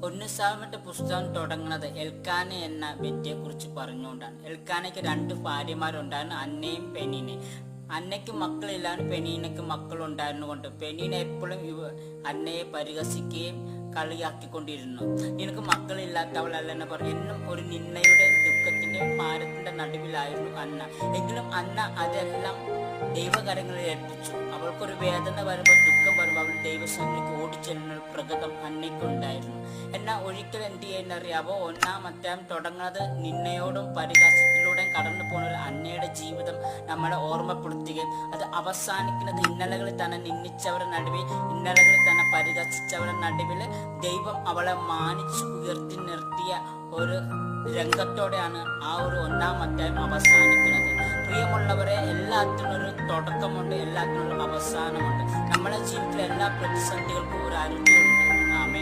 ഒന്ന് സാമത്തെ പുസ്തകം തുടങ്ങുന്നത് എൽക്കാന എന്ന വ്യക്തിയെ കുറിച്ച് പറഞ്ഞുകൊണ്ടാണ്. എൽക്കാനയ്ക്ക് 2 ഭാര്യമാരുണ്ടായിരുന്നു, അന്നയും പെനീനയും. അന്നയ്ക്ക് മക്കളില്ലാണ്ട് പെനീനയ്ക്ക് മക്കളുണ്ടായിരുന്നു കൊണ്ട് പെനീന എപ്പോഴും അന്നയെ പരിഹസിക്കുകയും കളിയാക്കിക്കൊണ്ടിരുന്നു. നിനക്ക് മക്കളില്ലാത്തവളല്ലെന്ന് പറഞ്ഞു. എന്നും ഒരു നിന്നയുടെയും ദുഃഖത്തിന്റെയും ഭാരത്തിന്റെ നടുവിലായിരുന്നു അന്ന. എങ്കിലും അന്ന അതെല്ലാം ദൈവകരങ്ങളിൽ ഏൽപ്പിച്ചു. അവൾക്കൊരു വേദന വരുമ്പോൾ, ദുഃഖം വരുമ്പോൾ അവൾ ദൈവസന്നിധിക്ക് ഓടിച്ചെല്ലുന്ന ഒരു പ്രകൃതം അന്നയ്ക്കുണ്ടായിരുന്നു. എന്നാൽ ഒരിക്കൽ എന്ത് ചെയ്യുന്നറിയാവോ? 1-ാം അധ്യായം തുടങ്ങുന്നത് നിന്നയോടും പരിഹാസത്തിലൂടെയും കടന്നു പോകുന്ന ഒരു അന്നയുടെ ജീവിതം നമ്മളെ ഓർമ്മപ്പെടുത്തുകയും അത് അവസാനിക്കുന്നത് ഇന്നലകളിൽ തന്നെ നിന്ദിച്ചവരുടെ നടുവിൽ, ഇന്നലകളിൽ തന്നെ പരിഹസിച്ചവരുടെ നടുവിൽ ദൈവം അവളെ മാനിച്ച് ഉയർത്തി നിർത്തിയ ഒരു രംഗത്തോടെയാണ് ആ ഒരു 1-ാം അധ്യായം അവസാനിക്കുന്നത്. പ്രിയമുള്ളവരെ, എല്ലാത്തിനും ഒരു തുടക്കമുണ്ട്, എല്ലാത്തിനും ഒരു അവസാനമുണ്ട്. നമ്മുടെ ജീവിതത്തിലെ എല്ലാ പ്രതിസന്ധികൾക്കും ഒരു അറുതിയുണ്ട്.